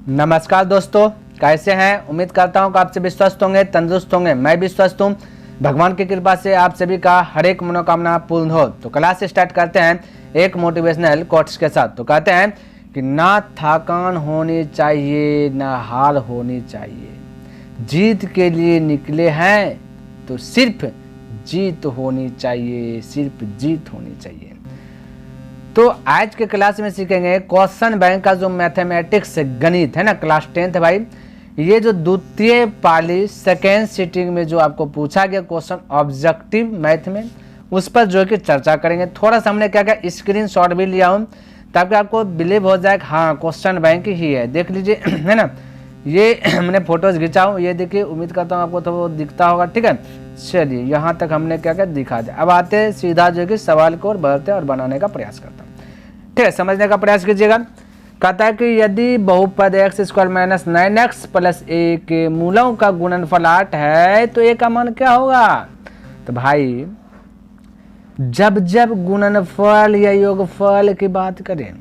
नमस्कार दोस्तों, कैसे हैं। उम्मीद करता हूं कि आप सभी स्वस्थ होंगे, तंदुरुस्त होंगे। मैं भी स्वस्थ हूं। भगवान की कृपा से आप सभी का हर एक मनोकामना पूर्ण हो। तो क्लास स्टार्ट करते हैं एक मोटिवेशनल कोट्स के साथ। तो कहते हैं कि ना थकान होनी चाहिए ना हार होनी चाहिए, जीत के लिए निकले हैं तो सिर्फ जीत होनी चाहिए, सिर्फ जीत होनी चाहिए। तो आज के क्लास में सीखेंगे क्वेश्चन बैंक का जो मैथमेटिक्स गणित है ना, क्लास 10th भाई। ये जो द्वितीय पाली सेकेंड सिटिंग में जो आपको पूछा गया क्वेश्चन ऑब्जेक्टिव मैथ में, उस पर जो है कि चर्चा करेंगे। थोड़ा सा हमने क्या क्या स्क्रीन शॉट भी लिया हूँ ताकि आपको बिलीव हो जाए कि हाँ क्वेश्चन बैंक ही है। देख लीजिए है ना, ये हमने फोटोज खिंचा हूँ, ये देखिए। उम्मीद करता हूँ आपको तो वो दिखता होगा। ठीक है, चलिए यहाँ तक हमने क्या क्या दिखा दिया। अब आते हैं सीधा जो कि सवाल को और बढ़ते और बनाने का प्रयास करता हूँ। ठीक है, समझने का प्रयास कीजिएगा। कहता है कि यदि बहुपद x square minus 9x plus a के मूलों का गुणनफल 8 है तो ए का मान क्या होगा। तो भाई जब जब गुणनफल या योगफल की बात करें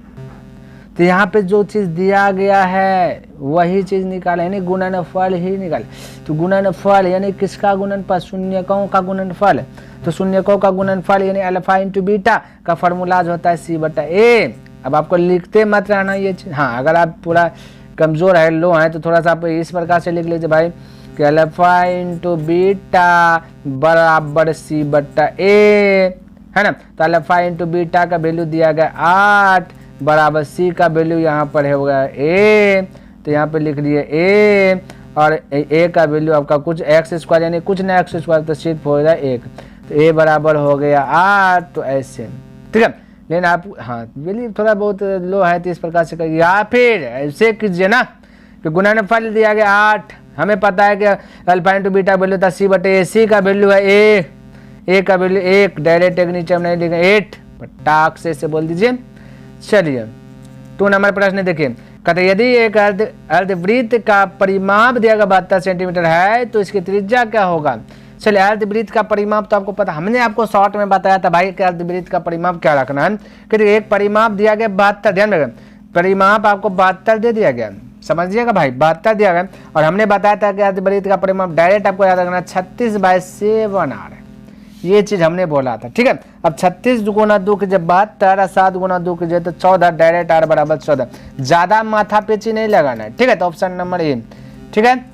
तो यहाँ पे जो चीज दिया गया है वही चीज निकाले, यानी गुणनफल ही निकाले। तो गुणनफल यानी किसका गुणनफल, शून्यकों का गुणनफल। तो शून्यकों का गुणनफल यानी अल्फा इंटू बीटा का फॉर्मूला जो होता है सी बटा ए। अब आपको लिखते मत रहना ये चीज। हाँ, अगर आप पूरा कमजोर है, लो है, तो थोड़ा सा आप इस प्रकार से लिख लीजिए भाई कि अल्फा इंटू बीटा बराबर सी बटा ए, है ना। तो अल्फा इंटू बीटा का वैल्यू दिया गया 8 बराबर सी का वैल्यू यहाँ पर है होगा ए। तो यहाँ पे लिख लिए ए और ए का वैल्यू आपका कुछ एक्स स्क्वायर यानी कुछ ना एक्स स्क्वायर, तो सिर्फ हो गया 1। तो ए बराबर हो गया 8। तो ऐसे ठीक है, लेकिन आप हाँ वैल्यू थोड़ा बहुत लो है तो इस प्रकार से करिए, या फिर ऐसे कीजिए ना कि गुणनफल दिया गया 8, हमें पता है कि अल्फा इंटू बीटा वैल्यू था सी बटे ए, सी का वैल्यू है ए का वैल्यू 1, डायरेक्ट एक नीचे हम नहीं लिखेंगे 8, टाक से बोल दीजिए। चलिए 2 नंबर प्रश्न देखिए। कहते यदि एक अर्धवृत्त का परिमाप दिया गया 72 सेंटीमीटर है तो इसकी त्रिज्या क्या होगा। चलिए अर्धवृत्त का परिमाप तो आपको पता, हमने आपको शॉर्ट में बताया था भाई कि अर्धवृत्त का परिमाप क्या रखना है। कि एक परिमाप दिया गया 72, ध्यान रखें परिमाप आपको 72 दे दिया गया, समझिएगा भाई 72 दिया गया। और हमने बताया था कि अर्धवृत्त का परिमाप डायरेक्ट आपको याद रखना 36/7 आ रहा है, ये चीज हमने बोला था। ठीक है, अब 36 गुना 2 की जब 72 और 7 गुना 2 की तो 14, डायरेक्ट आर बराबर 14। ज्यादा माथा पेची नहीं लगाना है। ठीक है, तो ऑप्शन नंबर ए। ठीक है,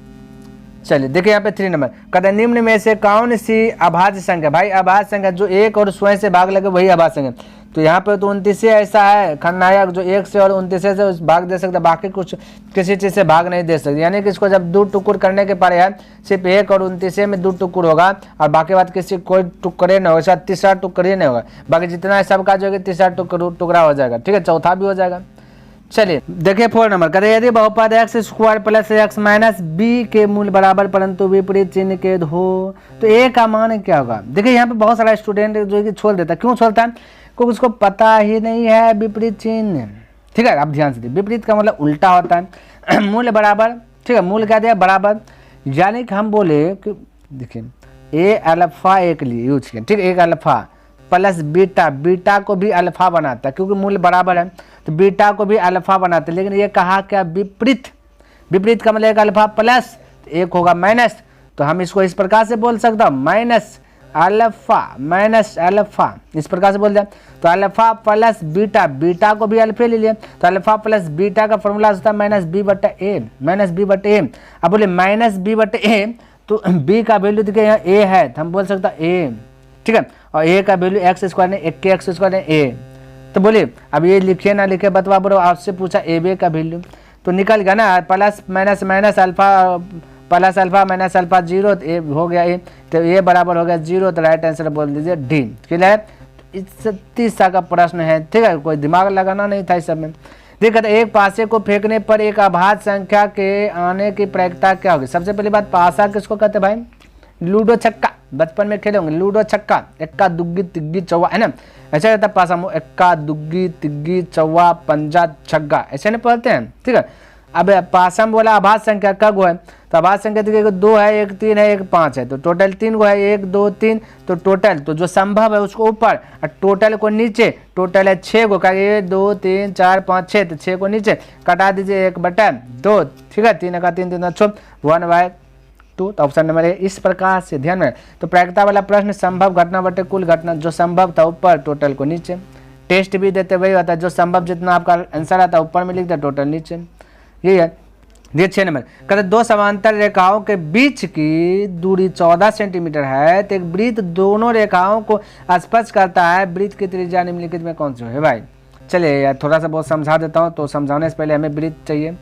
चलिए देखिए यहाँ पे 3 नंबर। कहते निम्न में से कौन सी अभाज्य संख्या, भाई अभाज्य संख्या जो 1 और स्वयं से भाग लगे वही अभाज्य संख्या। तो यहाँ पे तो 29 ऐसा है खलनायक जो 1 से और 29 से भाग दे सकता, बाकी कुछ किसी चीज से भाग नहीं दे सकते। यानी कि इसको जब 2 टुकड़ करने के पर है सिर्फ 1 और 29 में 2 टुकड़ होगा और बाकी बात किसी कोई टुकड़े नहीं होगा, तीसरा टुकड़े नहीं होगा। बाकी जितना है सबका जो है तीसरा टुकड़ा हो जाएगा। ठीक है, चौथा भी हो जाएगा। चलिए देखिए 4 नंबर। कहते यदि बहुपद x square plus x minus b के मूल बराबर परंतु विपरीत चिन्ह के हो तो ए का मान क्या होगा। देखिए यहाँ पे बहुत सारा स्टूडेंट जो है कि छोड़ देता है। क्यों छोड़ता है, क्योंकि उसको पता ही नहीं है विपरीत चिन्ह। ठीक है, आप ध्यान से देखिए, विपरीत का मतलब उल्टा होता है। मूल बराबर, ठीक है, मूल क्या दिया बराबर, यानी कि हम बोले कि देखिए ए अल्फा एक लिए यूज किया। ठीक है, एक अल्फा प्लस बीटा, बीटा को भी अल्फा बनाता है क्योंकि मूल बराबर है, तो बीटा को भी अल्फा बनाते हैं। लेकिन ये कहा क्या विपरीत, विपरीत का मतलब एक अल्फा प्लस एक होगा माइनस। तो हम इसको इस प्रकार से बोल सकता हूँ माइनस अल्फा, इस प्रकार से बोल दिया। तो अल्फा प्लस बीटा, बीटा को भी अल्फे ले लिया, तो अल्फा प्लस बीटा का फॉर्मूला होता है माइनस बी बटा ए। अब बोले माइनस बी बटे ए, तो बी का वैल्यू देखिए यहाँ ए है तो हम बोल सकते हैं ए। ठीक है, और ए का वैल्यू एक्स स्क्वायर ने 1 स्क्वायर ने ए। तो बोलिए अब ये लिखे ना लिखे बतवा बोलो, आपसे पूछा ए बी का वैल्यू तो निकल गया ना, plus minus minus alpha plus alpha minus alpha 0, तो ए हो गया ए, तो ए बराबर हो गया 0। तो राइट आंसर बोल दीजिए डी। क्लियर है, इस 30 का प्रश्न है। ठीक है, कोई दिमाग लगाना नहीं था इस सब में। देखिए एक पासे को फेंकने पर एक अभाज्य संख्या के आने की प्रायिकता क्या होगी। सबसे पहली बात पासा किसको कहते हैं भाई, लूडो छक्का, बचपन में खेले होंगे लूडो छक्का, इक्का दुग्गी तिग्गी चौवा, है ना, ऐसा रहता है पासा। इक्का दुग्गी तिग्गी चौवा पंजा छक्का, ऐसे नहीं पढ़ते हैं। ठीक है, अब पासम बोला आभास संख्या का गो है, तो आभास संख्या देखिए 2 है, 1 3 है, 1 5 है, तो टोटल 3 गो है, 1 2 3, तो टोटल तो जो संभव है उसको ऊपर और टोटल को नीचे, टोटल है 6 गो का 1 2 3 4 5 6, तो 6 को नीचे कटा दीजिए 1/2, ठीक है, 3 का 3 3 6 1/2, तो ऑप्शन नंबर ए इस प्रकार से ध्यान में। तो प्रायिकता वाला प्रश्न संभव घटना बटे कुल घटना, जो संभव था ऊपर टोटल को नीचे, टेस्ट भी देते वही होता है, जो संभव जितना आपका आंसर आता है ऊपर में लिख दे टोटल नीचे, यही है। देखिए 6 नंबर कहते दो समांतर रेखाओं के बीच की दूरी 14 सेंटीमीटर है, तो एक वृत्त दोनों रेखाओं को स्पर्श करता है, वृत्त की त्रिज्या निम्नलिखित में कौन सी है भाई। चलिए यार थोड़ा सा बहुत समझा देता हूँ, तो समझाने से पहले हमें वृत्त चाहिए,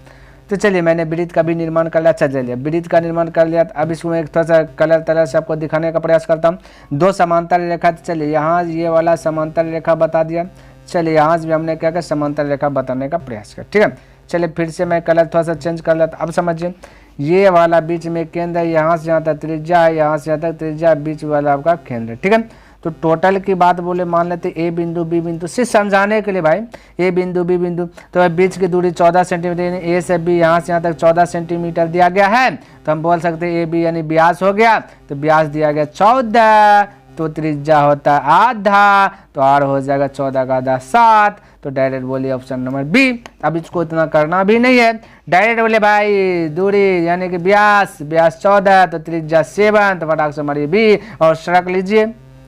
तो चलिए मैंने वृत्त का भी निर्माण कर लिया। अच्छा चलिए वृत्त का निर्माण कर लिया, अब इसको मैं एक थोड़ा सा कलर तरह से आपको दिखाने का प्रयास करता हूँ। दो समांतर रेखा, तो चलिए यहाँ ये वाला समांतर रेखा बता दिया, चलिए यहाँ से भी हमने क्या किया समांतर रेखा बताने का प्रयास किया, ठीक है। चलिए फिर से मैं कलर थोड़ा सा चेंज कर लेता, अब समझिए ये वाला बीच में केंद्र है, यहाँ से यहाँ तक त्रिज्या है, यहाँ से यहाँ तक त्रिज्या, बीच वाला आपका केंद्र है, ठीक है। तो टोटल की बात बोले मान लेते ए बिंदु बी बिंदु, सिर्फ समझाने के लिए भाई, ए बिंदु बी बिंदु, तो बीच की दूरी 14 सेंटीमीटर, यानी ए से बी यहाँ से यहाँ तक 14 सेंटीमीटर दिया गया है, तो हम बोल सकते हैं ए बी यानी व्यास हो गया, तो व्यास दिया गया 14, तो त्रिज्या होता है आधा, तो आर हो जाएगा 14 का आधा 7, तो डायरेक्ट बोलिए ऑप्शन नंबर बी। अब इसको इतना करना भी नहीं है, डायरेक्ट बोले भाई दूरी यानी कि व्यास 14, तो त्रिज्या 7, तो फटाक से मारिए बी और सड़क लीजिए,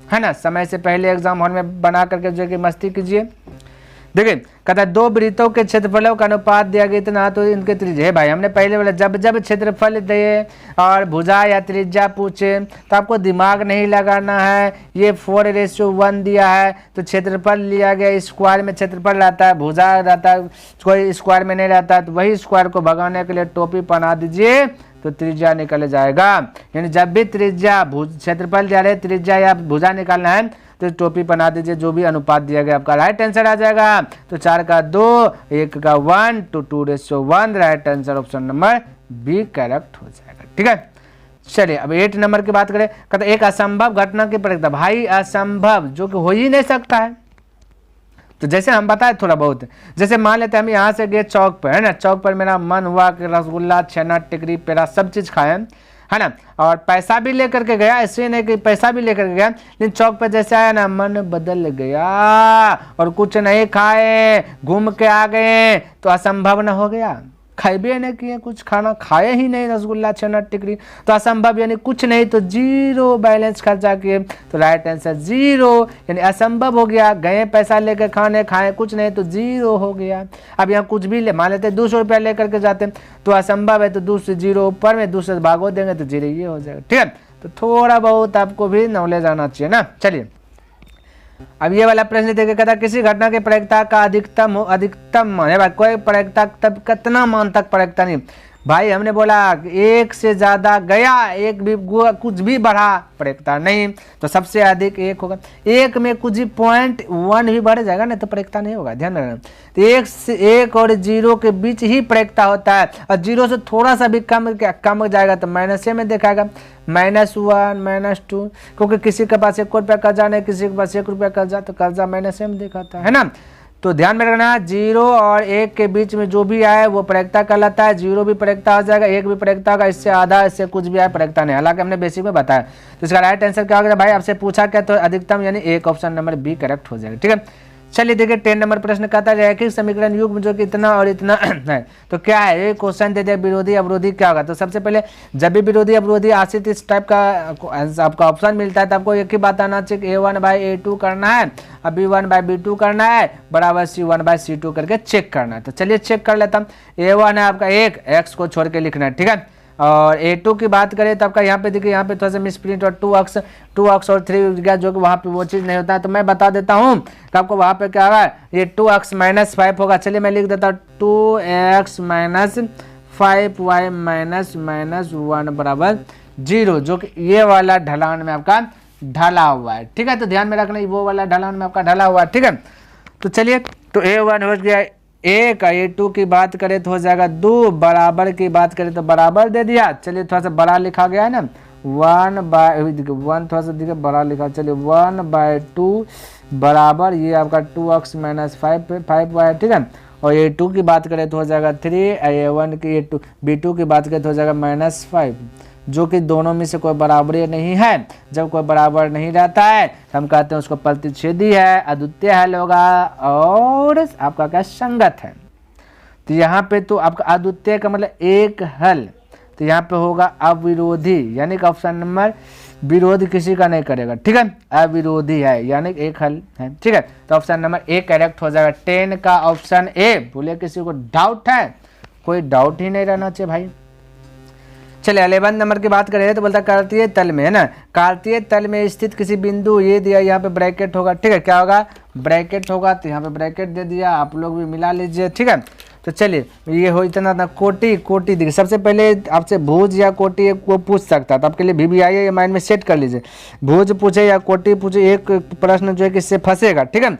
है ना। समय से पहले एग्जाम हॉल में बना करके जो कि मस्ती कीजिए। देखिए कहता है दो वृत्तों के क्षेत्रफलों का अनुपात दिया गया इतना, तो इनके त्रिज्या है भाई, हमने पहले बोला जब जब क्षेत्रफल दे और भुजा या त्रिज्या पूछे तो आपको दिमाग नहीं लगाना है, ये 4:1 दिया है, तो क्षेत्रफल लिया गया, स्क्वायर में क्षेत्रफल रहता है, भुजा रहता है, कोई स्क्वायर में नहीं रहता है, तो वही स्क्वायर को भगाने के लिए टोपी पहना दीजिए, तो त्रिज्या निकल जाएगा। यानी जब भी त्रिज्या क्षेत्रफल जा रहे त्रिज्या या भुजा निकालना है, तो टोपी बना दीजिए, जो भी अनुपात दिया गया आपका राइट आंसर आ जाएगा। तो 4 का 2, 1 का 1, तो 2:1, right answer option number B correct हो जाएगा, ठीक है। चलिए अब 8 नंबर की बात करें, कहते एक असंभव घटना की प्रायिकता, भाई असंभव जो कि हो ही नहीं सकता है, तो जैसे हम बताए थोड़ा बहुत, जैसे मान लेते हैं हम यहाँ से गए चौक पर, है ना, चौक पर मेरा मन हुआ कि रसगुल्ला छेना टिकरी पेड़ा सब चीज़ खाएं, है ना, और पैसा भी लेकर के गया, ऐसे नहीं कि पैसा भी लेकर के गया, लेकिन चौक पर जैसे आया ना मन बदल गया और कुछ नहीं खाए, घूम के आ गए, तो असंभव न हो गया, खाए नहीं किए, कुछ खाना खाए ही नहीं, रसगुल्ला छेना टिकरी, तो असंभव यानी कुछ नहीं, तो 0 बैलेंस खर्चा किए, तो राइट आंसर 0, यानी असंभव हो गया, गए पैसा लेकर खाने, खाए कुछ नहीं, तो 0 हो गया। अब यहाँ कुछ भी ले मान लेते 200 रुपया लेकर के जाते, तो असंभव है, तो 2 से 0 ऊपर में 2 से भागो देंगे, तो 0 ये हो जाएगा, ठीक है। तो थोड़ा बहुत आपको भी नॉलेज आना चाहिए ना। चलिए अब ये वाला प्रश्न देखिए, कहता किसी घटना के प्रायिकता का अधिकतम मान है भाई, कोई प्रायिकता तब कितना मान तक प्रायिकता नहीं भाई, हमने बोला एक से ज्यादा गया, एक भी कुछ भी बढ़ा प्रायिकता नहीं, तो सबसे अधिक 1 होगा, 1 में कुछ भी 0.1 भी बढ़ जाएगा ना तो प्रायिकता नहीं होगा, ध्यान रखना। तो 1 और 0 के बीच ही प्रायिकता होता है, और 0 से थोड़ा सा भी कम हो जाएगा तो माइनस में दिखाएगा, -1 -2, क्योंकि किसी के पास 1 रुपया कर्जा नहीं, किसी के पास 1 रुपया कर्जा, तो कर्जा माइनस में दिखाता है ना। तो ध्यान में रखना 0 और 1 के बीच में जो भी आए वो प्रायिकता कहलाता है, 0 भी प्रायिकता हो जाएगा, 1 भी प्रायिकता होगा, इससे आधा इससे कुछ भी आए प्रायिकता नहीं, हालांकि हमने बेसिक में बताया। तो इसका राइट आंसर क्या होगा भाई, आपसे पूछा क्या, तो अधिकतम यानी 1 ऑप्शन नंबर बी करेक्ट हो जाएगा, ठीक है। चलिए देखिए 10 नंबर प्रश्न कहता है रैखिक समीकरण युग्म जो कि इतना और इतना है, तो क्या है ये क्वेश्चन दे दिया, विरोधी अवरोधी क्या होगा। तो सबसे पहले जब भी विरोधी अवरोधी आश्रित इस टाइप का आपका ऑप्शन मिलता है तो आपको एक ही बात आना चाहिए, A1/A2 करना है, अब B1/B2 करना है बराबर C1/C2 करके चेक करना है। तो चलिए चेक कर लेता हूँ। A1 है आपका 1, x को छोड़ के लिखना है, ठीक है। और A2 की बात करें तो आपका यहाँ पे देखिए, यहाँ पे थोड़ा सा मिसप्रिंट और 2x और 3 गया, जो कि वहाँ पे वो चीज़ नहीं होता है, तो मैं बता देता हूँ कि आपको वहाँ पे क्या होगा, ये 2x - 5 होगा। चलिए मैं लिख देता हूँ 2x - 5y -1 बराबर 0, जो कि ये वाला ढलान में आपका ढला हुआ है, ठीक है। तो ध्यान में रखना वो वाला ढलान में आपका ढला हुआ है, ठीक है। तो चलिए तो A1 हो गया 1, A2 की बात करें तो हो जाएगा 2, बराबर की बात करें तो बराबर दे दिया। चलिए थोड़ा सा बड़ा लिखा गया है ना, 1 थोड़ा सा देखिए बड़ा लिखा, चलिए 1/2 बराबर ये आपका 2x - 5y, ठीक है। और A2 की बात करें तो हो जाएगा 3, A1 की A2 B2 की बात करें तो हो जाएगा -5, जो कि दोनों में से कोई बराबरी नहीं है। जब कोई बराबर नहीं रहता है तो हम कहते हैं उसको प्रतिच्छेदी है, अद्वितीय हल होगा और आपका क्या संगत है। तो यहाँ पे तो आपका अद्वितीय का मतलब एक हल, तो यहाँ पे होगा अविरोधी, यानी कि ऑप्शन नंबर विरोध किसी का नहीं करेगा, ठीक है, अविरोधी है यानी एक हल है, ठीक है। तो ऑप्शन नंबर ए करेक्ट हो जाएगा 10 का ऑप्शन ए। बोले किसी को डाउट है? कोई डाउट ही नहीं रहना चाहिए भाई। चलिए 11 नंबर की बात करें तो बोलता कार्तीय तल में, है ना, कार्तीय तल में स्थित किसी बिंदु, ये दिया यहाँ पे ब्रैकेट होगा, ठीक है, क्या होगा ब्रैकेट होगा, तो यहाँ पे ब्रैकेट दे दिया, आप लोग भी मिला लीजिए, ठीक है। तो चलिए ये हो इतना था, कोटि देखिए सबसे पहले आपसे भुज या कोटि को पूछ सकता है, तो आपके लिए भी आइए ये माइंड में सेट कर लीजिए, भुज पूछे या कोटि पूछे, एक प्रश्न जो है कि इससे फंसेगा, ठीक है।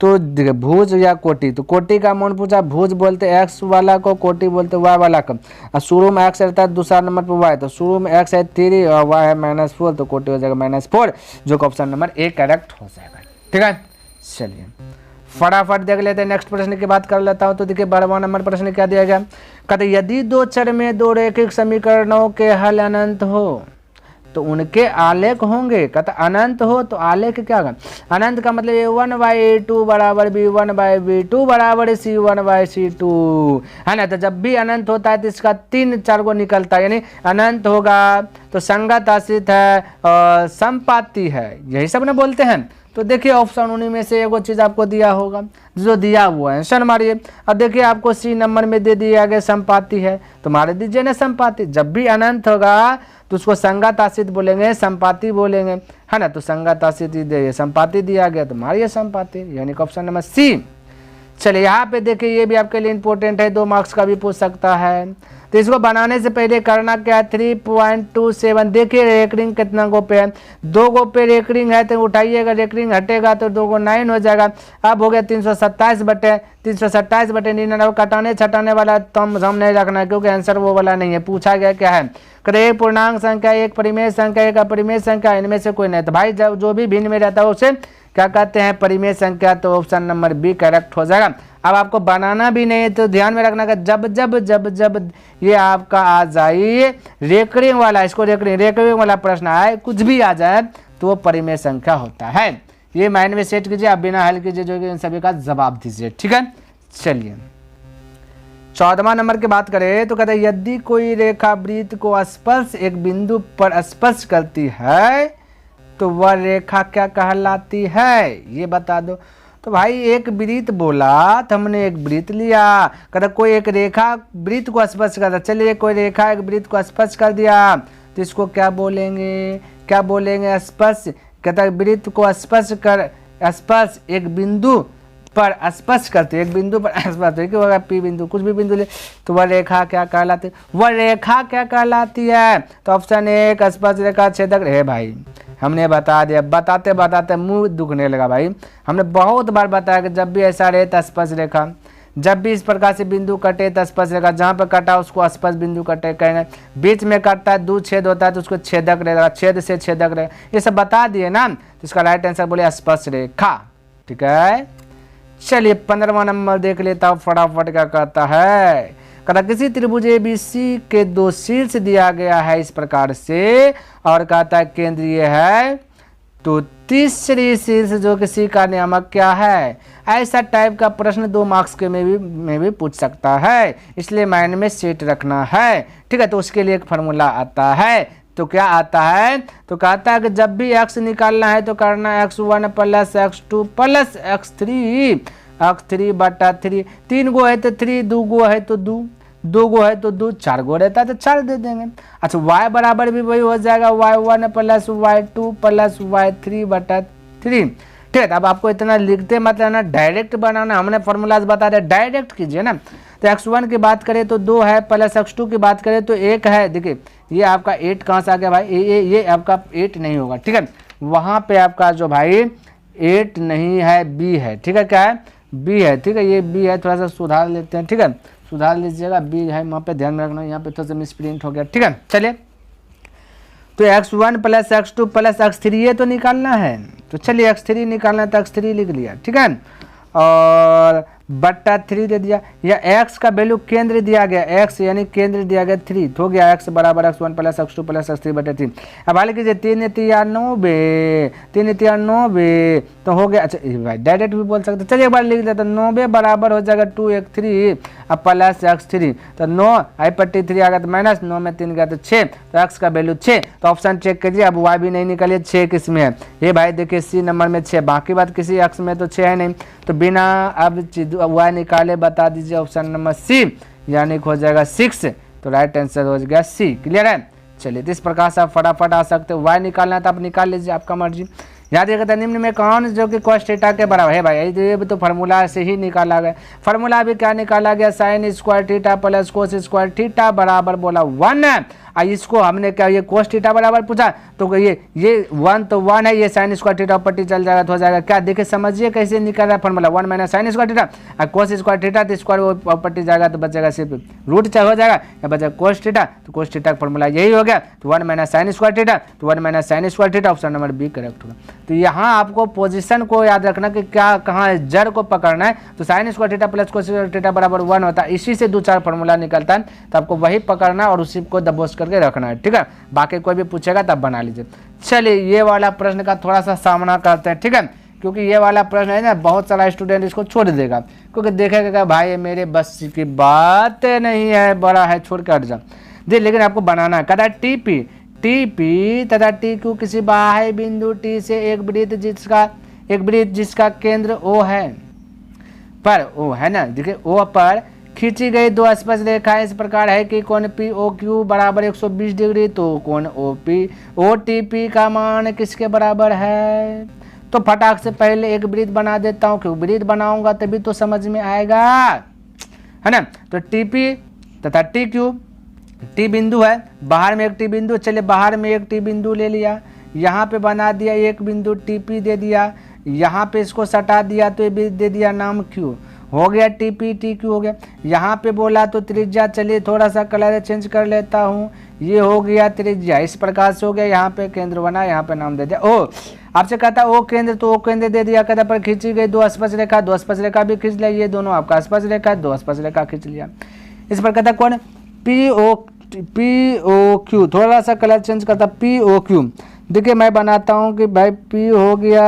तो देखिए भुज या कोटि, तो कोटि का अमाउंट पूछा, भुज बोलते एक्स वाला को, कोटि बोलते वाई वाला को, और शुरू में एक्स रहता है, दूसरा नंबर पर वाई, तो शुरू में एक्स है 3 और वाई है -4, तो कोटि हो जाएगा -4, जो कि ऑप्शन नंबर ए करेक्ट हो जाएगा, ठीक है। चलिए फटाफट देख लेते हैं, नेक्स्ट प्रश्न की बात कर लेता हूं। तो देखिए 12वां नंबर प्रश्न क्या दिया गया, कहते यदि दो चर में दो रैखिक समीकरणों के हल अनंत हो तो उनके आलेख होंगे, कहता अनंत हो तो आलेख क्या होगा, अनंत का मतलब A1/A2 बराबर B1/B2 बराबर C1/C2, है ना। तो जब भी अनंत होता है तो इसका 3-4 को निकलता है, यानी अनंत होगा तो संगत आश्रित है और संपाती है, यही सब ना बोलते हैं। तो देखिए ऑप्शन उन्हीं में से एगो चीज़ आपको दिया होगा, जो दिया हुआ है आंसर मारिए। अब देखिए आपको सी नंबर में दे दिया गया संपाती है, तो मार दीजिए ना संपाती। जब भी अनंत होगा तो उसको संगत आश्रित बोलेंगे, संपाती बोलेंगे, है ना। तो संगत आश्रित दे संपाती दिया गया तो मारिए संपाती, यानी ऑप्शन नंबर सी। चलिए यहाँ पे देखिए ये भी आपके लिए इंपॉर्टेंट है, 2 मार्क्स का भी पूछ सकता है। तो इसको बनाने से पहले करना क्या है, 3.27 देखिए रेकरिंग कितना गो पे है, 2 गो पे रेकरिंग है तो उठाइएगा, रेकरिंग हटेगा तो 2 को 9 हो जाएगा। अब हो गया 327/99, कटाने छटाने वाला तो हम नहीं रखना, क्योंकि आंसर वो वाला नहीं है। पूछा गया क्या है, कहते एक पूर्णांक संख्या, एक परिमेय संख्या, एक अपरिमेय संख्या, इनमें से कोई नहीं, तो भाई जब जो भी भिन्न में रहता है उसे क्या कहते हैं, परिमेय संख्या, तो ऑप्शन नंबर बी करेक्ट हो जाएगा। अब आपको बनाना भी नहीं है तो ध्यान में रखना कि जब जब ये आपका आ जाए रेकरिंग वाला, इसको रेकरिंग वाला प्रश्न आए, कुछ भी आ जाए तो वो परिमेय संख्या होता है। ये माइंड में सेट कीजिए, आप बिना हल कीजिए, जो कि इन सभी का जवाब दीजिए, ठीक है। चलिए 14वां नंबर की बात करें तो कहते हैं यदि कोई रेखा वृत्त को स्पर्श एक बिंदु पर स्पर्श करती है तो वह रेखा क्या कहलाती है, ये बता दो। तो भाई एक वृत्त बोला तो हमने एक वृत्त लिया, कहता कोई एक रेखा वृत्त को स्पर्श करता, चलिए कोई रेखा एक वृत्त को स्पर्श कर दिया तो इसको क्या बोलेंगे, स्पर्श। कहता वृत्त को स्पर्श एक बिंदु पर स्पर्श करते, एक बिंदु पर स्पर्श होगा, पी बिंदु कुछ भी बिंदु ले, तो वह रेखा क्या कहलाती है, तो ऑप्शन 1 स्पर्श रेखा छेदक है। भाई हमने बता दिया, बताते मुंह दुखने लगा भाई। हमने बहुत बार बताया कि जब भी ऐसा रहे तो स्पर्श रेखा, जब भी इस प्रकार से बिंदु कटे तो स्पर्श रेखा, जहाँ पर कटा उसको स्पर्श बिंदु कटे कहेंगे, बीच में कटता है दूर छेद होता है तो उसको छेदक रहेगा, छेद से छेदक रहेगा, ये सब बता दिए ना। तो इसका राइट आंसर बोले स्पर्श रेखा, ठीक है। चलिए 15वां नंबर देख लेता हूँ फटाफट, क्या कहता है, कहता किसी त्रिभुज ABC के 2 शीर्ष दिया गया है इस प्रकार से, और कहता है केंद्रीय है, तो तीसरी शीर्ष जो किसी का नियामक क्या है। ऐसा टाइप का प्रश्न 2 मार्क्स के में भी पूछ सकता है, इसलिए माइंड में सेट रखना है, ठीक है। तो उसके लिए एक फार्मूला आता है, तो क्या आता है, तो कहता है कि जब भी x निकालना है तो करना x1 + x2 + x3, x3/3, 3 गो है तो 3, 2 गो है तो 2, 2 गो है तो 2, 4 गो रहता है तो 4 दे देंगे। अच्छा y बराबर भी वही हो जाएगा, y1 + y2 + y3/3, ठीक है। अब आपको इतना लिखते मत रहना, डायरेक्ट बनाना, हमने फॉर्मूलाज बता दिया, डायरेक्ट कीजिए ना। तो x1 की बात करें तो 2 है, + x2 की बात करें तो 1 है। देखिए ये आपका 8 कहाँ से आ गया भाई, ये आपका 8 नहीं होगा, ठीक है। वहाँ पे आपका जो भाई 8 नहीं है, b है, ठीक है, क्या है b है, ठीक है, ये b है, थोड़ा सा सुधार लेते हैं, ठीक है, सुधार लीजिएगा, b है, वहाँ पे ध्यान में रखना, यहाँ पे थोड़ा सा मिसप्रिंट हो गया, ठीक है। चलिए तो x1 + x2 + x3 ये तो निकालना है, तो चलिए x3 निकालना है तो x3 लिख लिया, ठीक है। और बट्टा 3 दे दिया, या x का वैल्यू केंद्र दिया गया, x यानी केंद्र दिया गया 3, तो हो गया x बराबर x1 plus x2 plus x3 बटे 3। अब हाल कीजिए 3 3 90, 3 3 90, तो हो गया, अच्छा भाई डायरेक्ट भी बोल सकते, चलिए एक बार लिख देते, 90 बराबर हो जाएगा 2 अब प्लस x3, तो 9 आई पट्टी 3 आ गया तो माइनस, 9 में 3 गया तो 6, तो x का वैल्यू 6, तो ऑप्शन चेक कीजिए। अब y भी नहीं निकलिए, 6 किस में है, ये भाई देखिए सी नंबर में 6, बाकी बात किसी x में तो 6 है नहीं, तो बिना अब y निकाले बता दीजिए ऑप्शन नंबर सी, यानी हो जाएगा 6, तो राइट आंसर हो गया सी। क्लियर है, चलिए तो इस प्रकार से आप फटाफट आ सकते हो, y निकालना है तो आप निकाल लीजिए, आपका मर्जी। याद रखिएगा निम्न में कौन जो कि cos थीटा के बराबर है, भाई ये भी तो फार्मूला से ही निकाला गया, फार्मूला भी क्या निकाला गया, sign square theta plus cos square theta बराबर बोला 1, इसको हमने क्या ये कोस थीटा बराबर पूछा, तो ये 1 तो 1 है, ये साइन स्क्वायर थीटा पट्टी चल जाएगा तो हो जाएगा क्या, देखिए समझिए कैसे निकल रहा है formula, 1 minus sine square theta, और कोस स्क्वायर थीटा तो स्क्वायर पट्टी जाएगा तो बचेगा सिर्फ रूट चाहे हो जाएगा, या बचेगा कोस थीटा, तो कोस थीटा का फार्मूला यही हो गया, तो 1 माइनस साइन स्क्वायर थीटा, तो 1 minus sine square theta, option number B correct होगा। तो यहाँ आपको पोजीशन को याद रखना कि क्या कहाँ है, जड़ को पकड़ना है, तो sign square theta plus cos square theta बराबर 1 होता है, इसी से 2-4 फार्मूला निकलता है, तो आपको वही पकड़ना और उसी को दबोच करके रखना है, ठीक है, बाकी कोई भी पूछेगा तब बना लीजिए। चलिए ये वाला प्रश्न का थोड़ा सा सामना करते हैं, ठीक है, क्योंकि ये वाला प्रश्न है ना बहुत सारा स्टूडेंट इसको छोड़ देगा, क्योंकि देखेगा भाई मेरे बस की बात नहीं है, बड़ा है छोड़ कर जा दे, लेकिन आपको बनाना है। कहता है टीपी तथा टी क्यू किसी बाह्य बिंदु टी से एक वृत्त जिसका केंद्र ओ है, पर ओ है ना, देखिए ओ पर खींची गई दो स्पर्श रेखाएं इस प्रकार है कि कोण पी ओ क्यू बराबर 120 डिग्री, तो कोण ओ टी पी का मान किसके बराबर है, तो फटाक से पहले एक वृत्त बना देता हूँ, क्यों वृत्त बनाऊंगा तभी तो समझ में आएगा, है ना। तो टीपी तथा टी क्यू, टी बिंदु है, बाहर में एक टी बिंदु, चलिए बाहर में एक टी बिंदु ले लिया, यहाँ पे बना दिया एक बिंदु टीपी दे दिया, यहाँ पे इसको सटा दिया तो ये दे दिया नाम क्यू, हो गया टीपी टी क्यू हो गया। यहाँ पे बोला तो त्रिज्या, चलिए थोड़ा सा कलर चेंज कर लेता हूँ, ये हो गया त्रिज्या, इस प्रकार से हो गया, यहाँ पे केंद्र बना, यहाँ पे नाम दे दिया ओ, आपसे कहता ओ केंद्र, तो ओ केंद्र दे दिया, कहता पर खींची गई दो स्पर्श रेखा भी खींच लिया, ये दोनों आपका स्पर्श रेखा, दो स्पर्श रेखा खींच लिया। इस पर कहता कौन पी ओ क्यू, थोड़ा सा कलर चेंज करता, पी ओ क्यू, देखिए मैं बनाता हूँ कि भाई पी हो गया,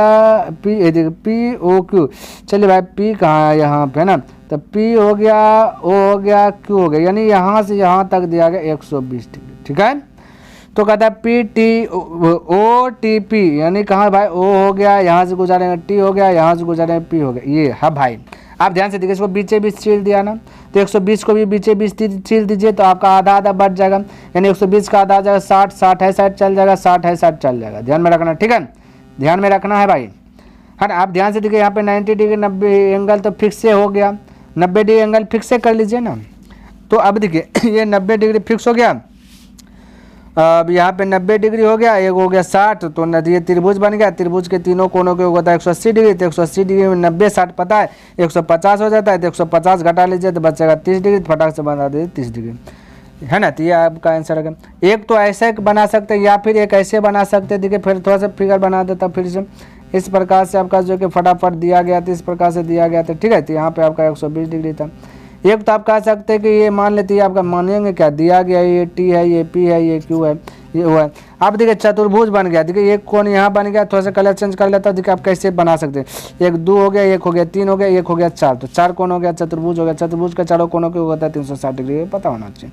पी ओ क्यू, चलिए भाई पी कहाँ है यहाँ पे, है ना, तो पी हो गया, ओ हो गया, क्यू हो गया, यानी यहाँ से यहाँ तक दिया गया 120 डिग्री, ठीक है। तो कहता है P T O T P, यानी कहाँ भाई ओ हो गया, यहाँ से गुजारेंगे टी हो गया, यहाँ से गुजारेंगे पी हो गया, ये है भाई। आप ध्यान से देखिए, इसको बीचे बीच छील दिया ना, तो 120 को भी बीचे बीच छील दीजिए, तो आपका आधा आधा बढ़ जाएगा, यानी 120 का आधा आ जाएगा 60, 60 है 60 चल जाएगा, 60 है 60 चल जाएगा, ध्यान में रखना, ठीक है, ध्यान में रखना है भाई। हाँ आप ध्यान से देखिए, यहाँ पे 90 डिग्री 90 एंगल तो फिक्स से हो गया, 90 डिग्री एंगल फिक्स से कर लीजिए ना, तो अब देखिए ये 90 डिग्री फिक्स हो गया, अब यहाँ पे 90 डिग्री हो गया, एक हो गया 60, तो ये त्रिभुज बन गया, त्रिभुज के तीनों कोनों के होता है 180 डिग्री, तो 180 डिग्री में 90 60 पता है 150 हो जाता है, तो 150 घटा लीजिए तो बचेगा 30 डिग्री, फटाक से बना दीजिए 30 डिग्री, है ना। तो ये आपका आंसर है। एक तो ऐसे बना सकते हैं या फिर एक ऐसे बना सकते हैं, देखिए फिर थोड़ा सा फिगर बना देता फिर से, इस प्रकार से आपका जो कि फटाफट दिया गया था, इस प्रकार से दिया गया था, ठीक है। तो यहाँ पे आपका 120 डिग्री था। एक तो आप कह सकते हैं कि ये मान लेते हैं, आपका मानेंगे क्या, दिया गया ये टी है, ये पी है, ये क्यू है, ये हुआ है। आप देखिए चतुर्भुज बन गया, देखिए एक कोण यहाँ बन गया, थोड़ा सा कलर चेंज कर लेता हूँ, देखिए आप कैसे बना सकते हैं, 1 2 हो गया, 1 हो गया, 3 हो गया, 1 हो गया 4, तो 4 कोण हो गया, चतुर्भुज हो गया, चतुर्भुज का चारों कोणों के होता है 360 डिग्री, पता होना चाहिए।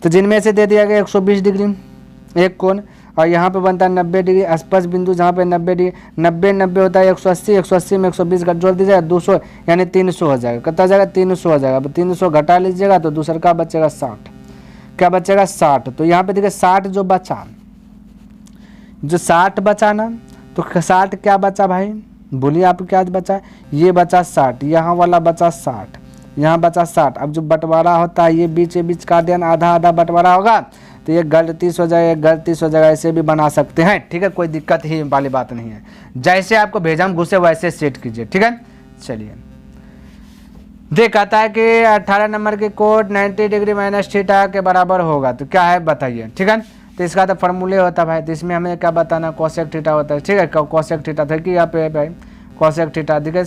तो जिनमें से दे दिया गया 120 डिग्री एक कोण, और यहाँ पे बनता है 90 डिग्री स्पर्श बिंदु, जहाँ पे 90 डिग्री 90 होता है 180, 180 में 120 का जोड़ दीजिएगा 200, यानी 300 हो जाएगा, कितना हो जाएगा 300 हो जाएगा। अब 300 घटा लीजिएगा तो दूसरा का बचेगा 60, क्या बचेगा 60। तो यहाँ पे देखिए 60 जो बचा, जो 60 बचा ना, तो 60 क्या बचा भाई, बोलिए आप क्या बचा, ये बचा 60, यहाँ वाला बचा 60, यहाँ बचा 60। अब जो बंटवारा होता है ये बीच बीच काट देना, आधा आधा बंटवारा होगा, तो ये गढ़ 30 हो जाएगा, गढ़ 30 हो जाएगा, ऐसे भी बना सकते हैं, ठीक है, कोई दिक्कत ही वाली बात नहीं है। जैसे आपको भेजा हम घुसे वैसे सेट कीजिए, ठीक है। चलिए देख कहता है कि 18 नंबर की कोट 90 डिग्री माइनस थीटा के बराबर होगा, तो क्या है बताइए, ठीक है। तो इसका तो फॉर्मूले होता है भाई, तो इसमें हमें क्या बताना, कोसेक थीटा होता है, ठीक है, कोसेक थीटा था कि यहाँ पे भाई कोसेक थीटा, देखिए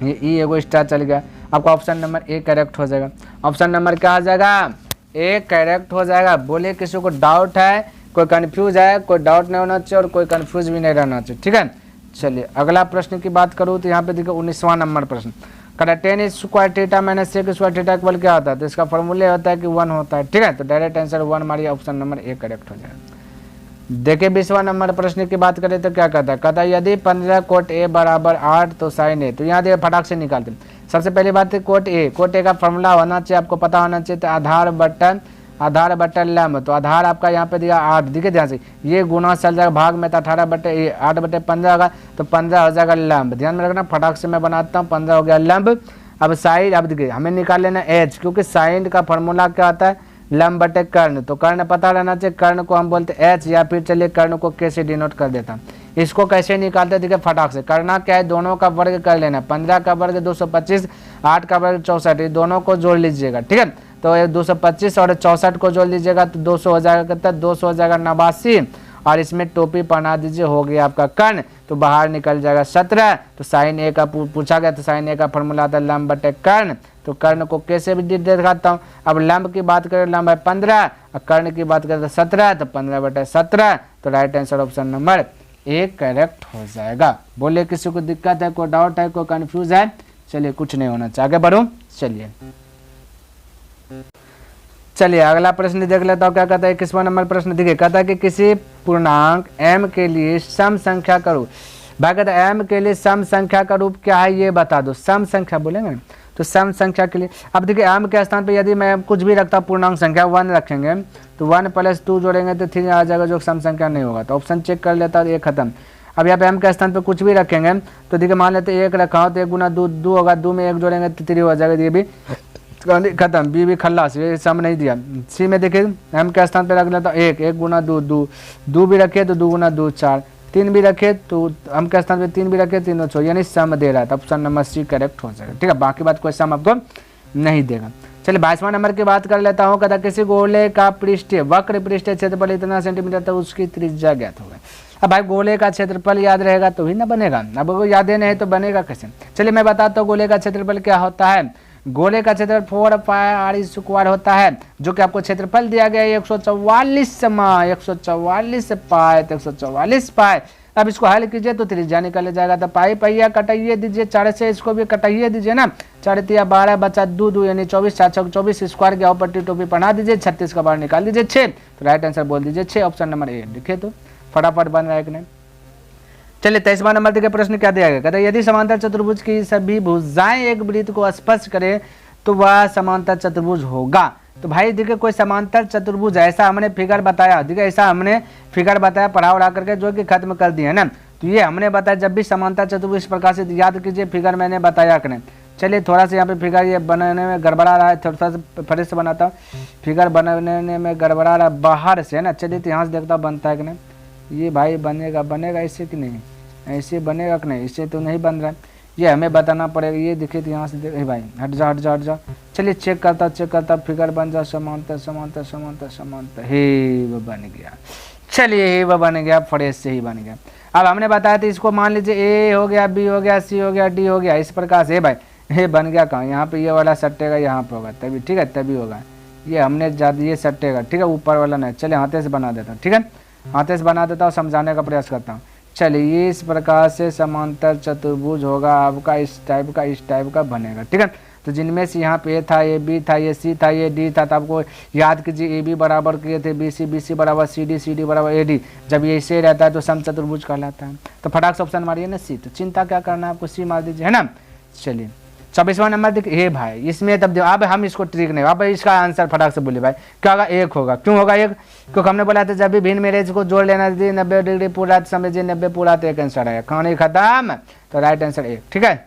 ये ई एगो स्टार चल गया, आपका ऑप्शन नंबर ए करेक्ट हो जाएगा। ऑप्शन नंबर क्या हो जाएगा, ए करेक्ट हो जाएगा। बोले किसी को डाउट है, कोई कंफ्यूज है, कोई डाउट नहीं होना चाहिए और कोई कंफ्यूज भी नहीं रहना चाहिए, ठीक है। चलिए अगला प्रश्न की बात करूँ तो यहाँ पे देखिए 19वां नंबर प्रश्न, करा tan square theta minus sec square theta equal क्या होता है, तो इसका फॉर्मूला होता है कि 1 होता है, ठीक है। तो डायरेक्ट आंसर 1 मारिए, ऑप्शन नंबर ए करेक्ट हो जाएगा। देखिए 20वां नंबर प्रश्न की बात करें तो क्या कहता है यदि 15 कोट ए बराबर 8 तो साइन ए। तो यहाँ देखिए फटाक से निकालते हैं। सबसे पहली बात है कोट ए का फॉर्मूला होना चाहिए, आपको पता होना चाहिए, तो आधार बटन लंब। तो आधार आपका यहाँ पे दिया 8, दिखे ध्यान से, ये गुना चल जाएगा भाग में, तो 8/15 होगा, तो 15 हो जाएगा लंब। ध्यान में रखना, फटाक से मैं बनाता हूँ, 15 हो गया लंब। अब साइड, अब देखिए हमें निकाल लेना एच, क्योंकि साइन का फॉर्मूला क्या होता है, लंब बटे कर्ण। तो कर्ण पता रहना चाहिए, कर्ण को हम बोलते एच, या फिर चलिए कर्ण को के से डिनोट कर देता हूँ। इसको कैसे निकालते देखिए फटाक से, करना क्या है, दोनों का वर्ग कर लेना। 15 का वर्ग 225, 8 का वर्ग 64, ये दोनों को जोड़ लीजिएगा, ठीक है। तो ये 225 और 64 को जोड़ लीजिएगा तो 200 हो जाएगा, कितना 200 हो जाएगा 89, और इसमें टोपी पहना दीजिए, हो गया आपका कर्ण। तो बाहर निकल जाएगा 17। तो साइन ए का पूछा गया, तो साइन ए का फॉर्मूला आता है लंब बटे कर्ण। तो कर्ण को कैसे भी दिखाता हूँ। अब लंब की बात करें, लंब है 15 और कर्ण की बात करें तो 17, तो 15/17। तो right answer option number A correct हो जाएगा। बोले किसी को दिक्कत है, कोई डाउट है, कोई कंफ्यूज है, चलिए कुछ नहीं होना चाहिए, आगे बढ़ो। चलिए अगला प्रश्न देख लेता हूँ, क्या कहता है 21वां नंबर प्रश्न। देखिए कहता है कि किसी पूर्णांक m के लिए सम संख्या का रूप, भाई कहता है m के लिए सम संख्या का रूप क्या है ये बता दो। सम संख्या बोलेंगे ना, तो सम संख्या के लिए, अब देखिए m के स्थान पे यदि मैं कुछ भी रखता हूँ पूर्णांक संख्या 1 रखेंगे, तो 1 + 2 जोड़ेंगे तो 3 आ जाएगा, जो सम संख्या नहीं होगा। तो ऑप्शन चेक कर लेता है, ये खत्म। अब यहाँ पे m के स्थान पे कुछ भी रखेंगे, तो देखिए मान लेते 1 रखा हो तो 1 × 2 होगा, 2 में 1 जोड़ेंगे तो 3 हो जाएगा, ये भी खत्म। बी भी खल्लास, ये सम नहीं दिया। सी में देखिए m के स्थान पे रख लेता 1 × 2 2 भी रखे तो 2 × 2 4, 3 भी रखे तो m के स्थान पे 3 भी रखे 3 6, यानी सम दे रहा है। तो ऑप्शन नंबर सी करेक्ट हो जाएगा, ठीक है। बाकी बात कोई सम आपको नहीं देगा। चलिए 22वां नंबर की बात कर लेता हूँ। कहता किसी गोले का पृष्ठीय वक्र पृष्ठीय क्षेत्रफल इतना सेंटीमीटर तक उसकी त्रिज्या ज्ञात होगा। अब भाई गोले का क्षेत्रफल याद रहेगा तो ही ना बनेगा, अब वो याद नहीं तो बनेगा कैसे। चलिए मैं बताता हूँ गोले का क्षेत्रफल क्या होता है। गोले का क्षेत्रफल 4πr² होता है, जो कि आपको क्षेत्रफल दिया गया है 144 पाए, तो 144 पाए। अब इसको हल कीजिए तो त्रिज्या निकल जाएगा। तो पाई पहिया कटाइए दीजिए, 4 से इसको भी कटाइए दीजिए ना, 4 × 12 बचा 2 यानी 24, 4 × 24 स्क्वायर के ऊपर टोपी बना दीजिए, 36 का बाहर निकाल दीजिए 6। तो राइट आंसर बोल दीजिए 6, ऑप्शन नंबर ए। देखिए तो फटाफट बन रहा है कि नहीं। चलिए 23वां नंबर देखिए प्रश्न क्या दिया गया। कहता है यदि समांतर चतुर्भुज की सभी भुजाएं एक वृत्त को स्पर्श करे तो वह समांतर चतुर्भुज होगा। तो भाई देखिए कोई समांतर चतुर्भुज ऐसा हमने फिगर बताया, देखिए ऐसा हमने फिगर बताया पढ़ा उड़ा करके, जो कि खत्म कर दिया है ना। तो ये हमने बताया जब भी समांतर चतुर्भुज इस प्रकार से याद कीजिए, फिगर मैंने बताया कि नहीं। चलिए थोड़ा सा यहाँ पे फिगर ये बनाने में गड़बड़ा रहा है, थोड़ा सा फिर से बनाता हूँ। फिगर बनाने में गड़बड़ा रहा बाहर से है ना। चलिए तो यहाँ से देखता बनता है कि नहीं। ये भाई बनेगा इससे कि नहीं, ऐसे बनेगा कि नहीं, इससे तो नहीं बन रहा है, ये हमें बताना पड़ेगा। ये देखिए तो यहाँ से देख भाई हट जा। चलिए चेक करता फिगर बन जा, समांतर हे वो बन गया। चलिए हे वो बन गया, फ्रेश से ही बन गया। अब हमने बताया था इसको मान लीजिए ए हो गया, बी हो गया, सी हो गया, डी हो गया, इस प्रकार से भाई हे बन गया। कहाँ यहाँ पे ये वाला सट्टेगा, यहाँ पे होगा तभी, ठीक है तभी होगा। ये हमने ज़्यादा ये सट्टेगा, ठीक है, ऊपर वाला नहीं। चलिए हाथे से बना देता हूँ, ठीक है, हाथे से बना देता हूँ, समझाने का प्रयास करता हूँ। चलिए ये इस प्रकार से समांतर चतुर्भुज होगा आपका, इस टाइप का बनेगा, ठीक है। तो जिनमें से यहाँ पे ए था, ये बी था, ये सी था, ये डी था, तो आपको याद कीजिए ए बी बराबर किए थे बी सी बराबर सी डी बराबर ए डी। जब ये ऐसे रहता है तो समचतुर्भुज कहलाता है। तो फटाक से ऑप्शन मारिए ना सी। तो चिंता क्या करना है आपको, सी मार दीजिए, है ना। चलिए 24वां नंबर देखिए, ए भाई इसमें तब अब हम इसको ट्रिक नहीं, अब इसका आंसर फटाक से बोलिए भाई क्या होगा, 1 होगा। क्यों होगा 1? क्योंकि हमने बोला था जब भी भिन्न मेरेज को जोड़ लेना दीजिए 90 डिग्री पूरा, समझिए 90 पूरा, तो एक आंसर आएगा। कहानी खत्म। तो राइट आंसर 1, ठीक है।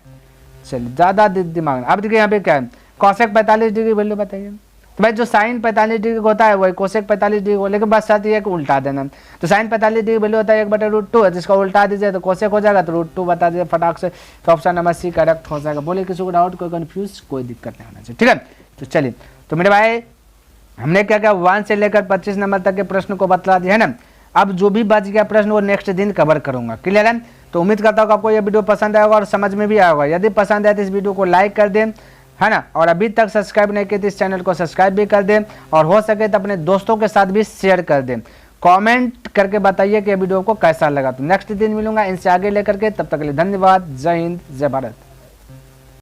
चलिए ज़्यादा दिमाग। अब देखिए यहाँ पे क्या है, कोसेक 45 डिग्री वैल्यू बताइए। तो भाई जो साइन 45 डिग्री होता है वही कोसेक 45 डिग्री हो, लेकिन बस साथ ही एक उल्टा देना। तो साइन 45 डिग्री वैल्यू होता है 1/√2, जिसका उल्टा दीजिए तो कोसेक हो जाएगा, तो √2 बता दीजिए फटाक से। तो ऑप्शन नंबर सी करेक्ट हो जाएगा। बोले किसी को डाउट, कोई कंफ्यूज, कोई दिक्कत नहीं होना चाहिए, ठीक है। तो चलिए तो मेरे भाई हमने क्या क्या 1 से लेकर 25 नंबर तक के प्रश्न को बतला दिया है ना। अब जो भी बच गया प्रश्न वो नेक्स्ट दिन कवर करूंगा, क्लियर है। तो उम्मीद करता हूँ कि आपको यह वीडियो पसंद आएगा और समझ में भी आएगा। यदि पसंद आए तो इस वीडियो को लाइक कर दें, है ना, और अभी तक सब्सक्राइब नहीं किए तो इस चैनल को सब्सक्राइब भी कर दें, और हो सके तो अपने दोस्तों के साथ भी शेयर कर दें। कमेंट करके बताइए कि वीडियो को कैसा लगा। तो नेक्स्ट दिन मिलूंगा इनसे आगे लेकर के, तब तक के लिए धन्यवाद। जय हिंद, जय भारत।